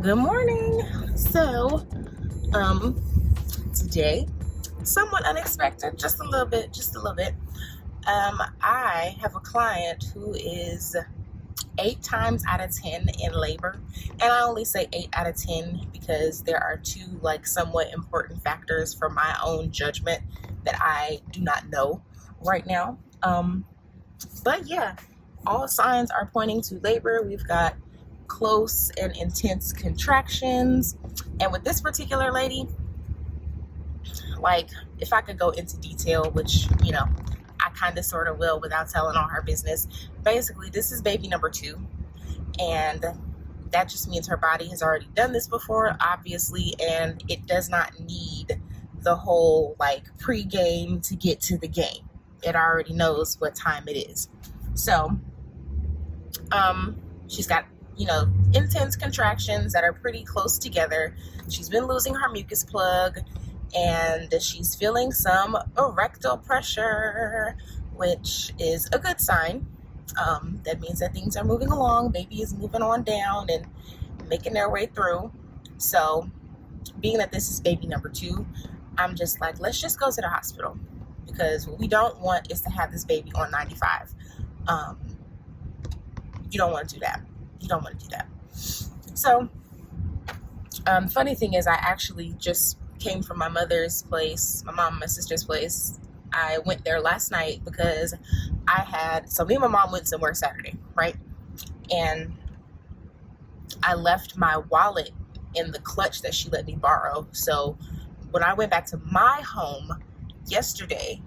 Good morning. So, today, somewhat unexpected, just a little bit. I have a client who is 8 times out of 10 in labor, and I only say 8 out of 10 because there are two somewhat important factors for my own judgment that I do not know right now. But yeah, all signs are pointing to labor. We've got close and intense contractions. And with this particular lady, if I could go into detail, which, I kind of sort of will without telling all her business. Basically, this is baby number 2. And that just means her body has already done this before, obviously, and it does not need the whole pre-game to get to the game. It already knows what time it is. So, she's got intense contractions that are pretty close together. She's been losing her mucus plug, and she's feeling some erectile pressure, which is a good sign. That means that things are moving along. Baby is moving on down and making their way through. So, being that this is baby number 2, I'm just like, let's just go to the hospital, because what we don't want is to have this baby on 95. You don't want to do that. So, funny thing is, I actually just came from my mother's place, my mom and my sister's place. I went there last night because me and my mom went somewhere Saturday, right? And I left my wallet in the clutch that she let me borrow. So when I went back to my home yesterday,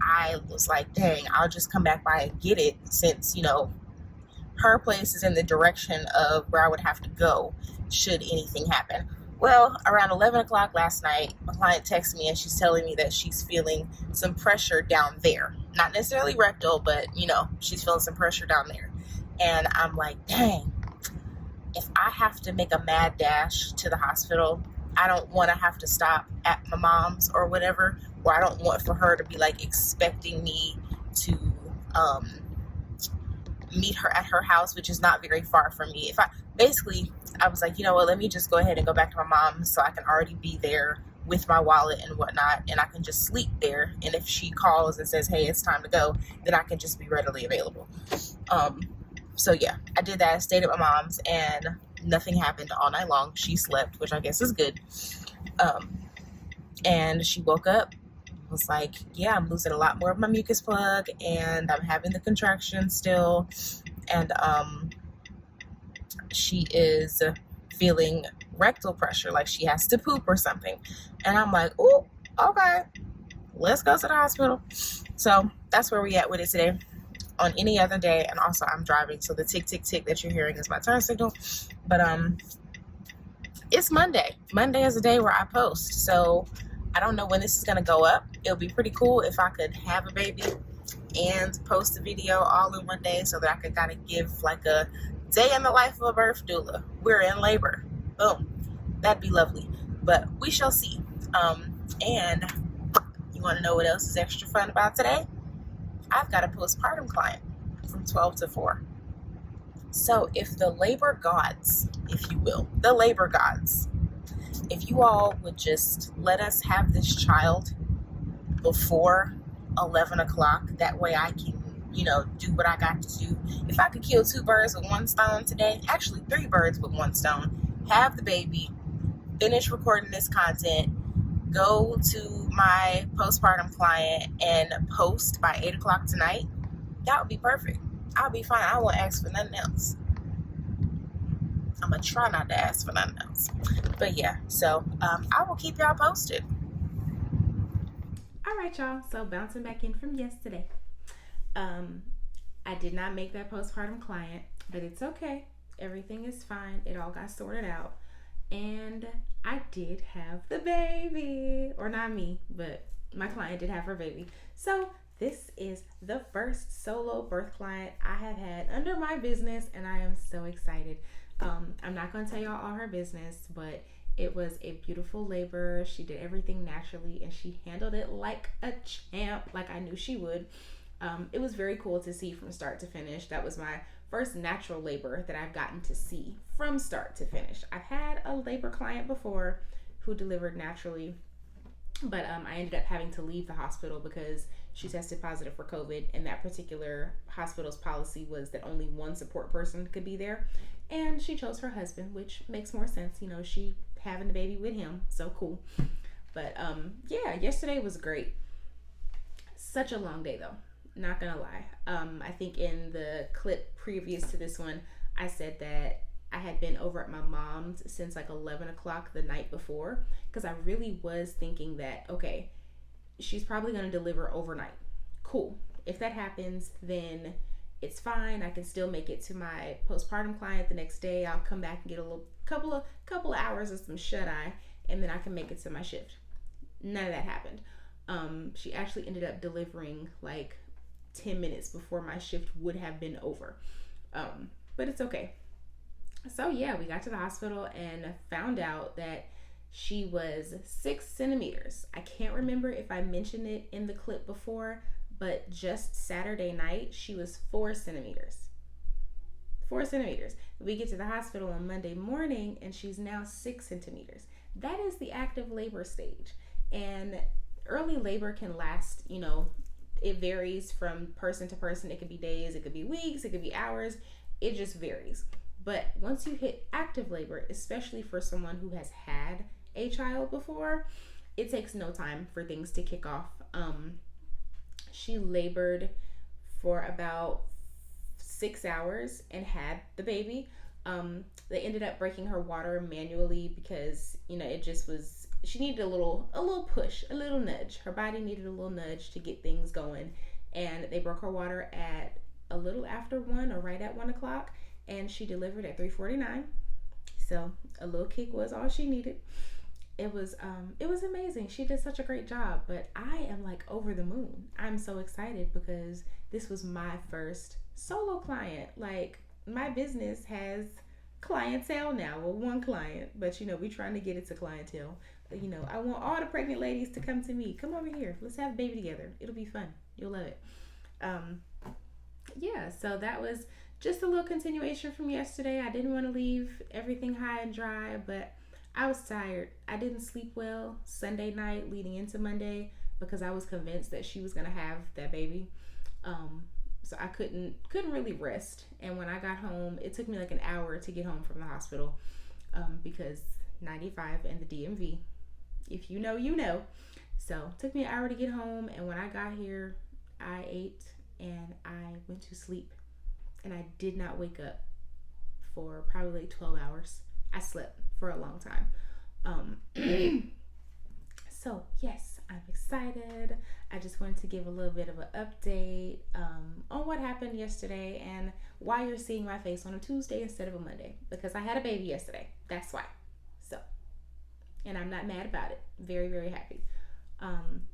I was like, dang, I'll just come back by and get it, since, her place is in the direction of where I would have to go should anything happen. Well, around 11 o'clock last night, my client texted me and she's telling me that she's feeling some pressure down there. Not necessarily rectal, but, she's feeling some pressure down there. And I'm like, dang, if I have to make a mad dash to the hospital, I don't want to have to stop at my mom's or whatever, or I don't want for her to be expecting me to meet her at her house, which is not very far from me. I was like, let me just go ahead and go back to my mom's so I can already be there with my wallet and whatnot, and I can just sleep there. And if she calls and says, hey, it's time to go, then I can just be readily available. So yeah, I did that. I stayed at my mom's and nothing happened all night long. She slept, which I guess is good. And she woke up, was like, yeah, I'm losing a lot more of my mucus plug and I'm having the contraction still. And she is feeling rectal pressure, like she has to poop or something. And I'm like, oh, okay, let's go to the hospital. So that's where we at with it today. On any other day, and also I'm driving, so the tick, tick, tick that you're hearing is my turn signal. But it's Monday. Monday is the day where I post. So I don't know when this is going to go up. It'll be pretty cool if I could have a baby and post a video all in one day, so that I could kind of give a day in the life of a birth doula. We're in labor. Boom. That'd be lovely. But we shall see. And you want to know what else is extra fun about today? I've got a postpartum client from 12 to 4. So if the labor gods, if you will, if you all would just let us have this child before 11 o'clock, that way I can, do what I got to do. If I could kill 2 birds with one stone today, actually 3 birds with one stone, have the baby, finish recording this content, go to my postpartum client and post by 8 o'clock tonight, that would be perfect. I'll be fine. I won't ask for nothing else. I'm going to try not to ask for nothing else. But yeah, so I will keep y'all posted. All right, y'all. So bouncing back in from yesterday. I did not make that postpartum client, but it's okay. Everything is fine. It all got sorted out. And I did have the baby. Or not me, but my client did have her baby. So this is the first solo birth client I have had under my business, and I am so excited. I'm not going to tell y'all all her business, but it was a beautiful labor. She did everything naturally, and she handled it like a champ, like I knew she would. It was very cool to see from start to finish. That was my first natural labor that I've gotten to see from start to finish. I've had a labor client before who delivered naturally, but I ended up having to leave the hospital because she tested positive for COVID, and that particular hospital's policy was that only one support person could be there, and she chose her husband, which makes more sense. You know, she having the baby with him, so cool. But yeah, yesterday was great. Such a long day though, not gonna lie. I think in the clip previous to this one, I said that I had been over at my mom's since like 11 o'clock the night before, because I really was thinking that, okay, she's probably going to deliver overnight. Cool. If that happens, then it's fine. I can still make it to my postpartum client the next day. I'll come back and get a little couple of hours of some shut eye, and then I can make it to my shift. None of that happened. She actually ended up delivering like 10 minutes before my shift would have been over. But it's okay. So yeah, we got to the hospital and found out that she was 6 centimeters. I can't remember if I mentioned it in the clip before, but just Saturday night, she was 4 centimeters. 4 centimeters. We get to the hospital on Monday morning and she's now 6 centimeters. That is the active labor stage. And early labor can last, you know, it varies from person to person. It could be days, it could be weeks, it could be hours. It just varies. But once you hit active labor, especially for someone who has had a child before, it takes no time for things to kick off. She labored for about 6 hours and had the baby. They ended up breaking her water manually because, you know, it just was, she needed a little push, a little nudge. Her body needed a little nudge to get things going. And they broke her water at a little after 1 or right at 1 o'clock. And she delivered at 3:49. So a little kick was all she needed. It was amazing. She did such a great job, but I am like over the moon. I'm so excited because this was my first solo client. Like, my business has clientele now. Well, one client, but you know, we're trying to get it to clientele. You know, I want all the pregnant ladies to come to me. Come over here. Let's have a baby together. It'll be fun. You'll love it. Yeah, so that was just a little continuation from yesterday. I didn't want to leave everything high and dry, but I was tired. I didn't sleep well Sunday night leading into Monday because I was convinced that she was going to have that baby. So I couldn't really rest. And when I got home, it took me like an hour to get home from the hospital because 95 and the DMV, if you know, you know. So it took me an hour to get home. And when I got here, I ate and I went to sleep. And I did not wake up for probably like 12 hours. I slept for a long time. So yes, I'm excited. I just wanted to give a little bit of an update on what happened yesterday and why you're seeing my face on a Tuesday instead of a Monday, because I had a baby yesterday. That's why. So, and I'm not mad about it. Very, very happy.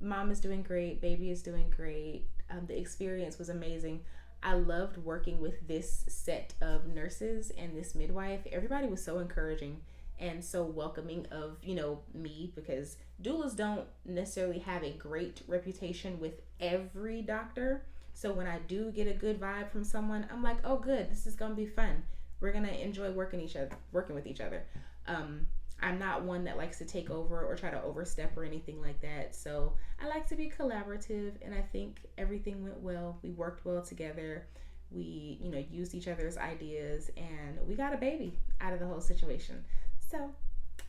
Mom is doing great. Baby is doing great. The experience was amazing. I loved working with this set of nurses and this midwife. Everybody was so encouraging and so welcoming of, you know, me, because doulas don't necessarily have a great reputation with every doctor. So when I do get a good vibe from someone, I'm like, oh good, this is gonna be fun. We're gonna enjoy working with each other. I'm not one that likes to take over or try to overstep or anything like that. So I like to be collaborative, and I think everything went well. We worked well together. We, you know, used each other's ideas, and we got a baby out of the whole situation. So,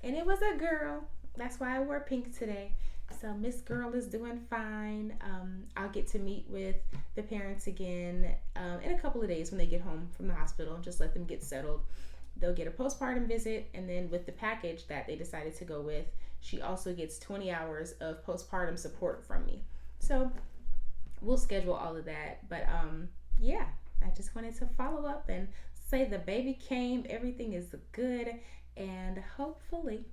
and it was a girl. That's why I wore pink today. So Miss Girl is doing fine. I'll get to meet with the parents again in a couple of days when they get home from the hospital. Just let them get settled. They'll get a postpartum visit, and then with the package that they decided to go with, she also gets 20 hours of postpartum support from me. So we'll schedule all of that. But yeah, I just wanted to follow up and say the baby came, everything is good, and hopefully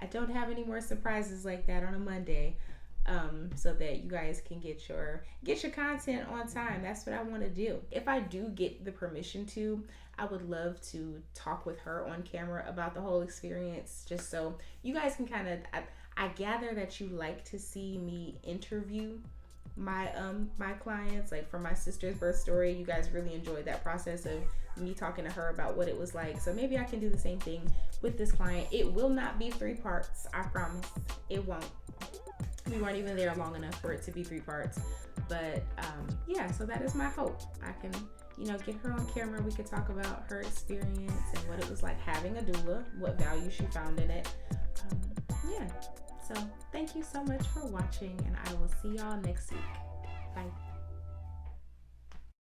I don't have any more surprises like that on a Monday. So that you guys can get your content on time. That's what I want to do. If I do get the permission to, I would love to talk with her on camera about the whole experience, just so you guys can kind of, I gather that you like to see me interview my clients, like for my sister's birth story, you guys really enjoyed that process of me talking to her about what it was like. So maybe I can do the same thing with this client. It will not be 3 parts, I promise. It won't. We weren't even there long enough for it to be 3 parts. But yeah, so that is my hope. I can, get her on camera. We could talk about her experience and what it was like having a doula, what value she found in it. Yeah. So thank you so much for watching, and I will see y'all next week. Bye.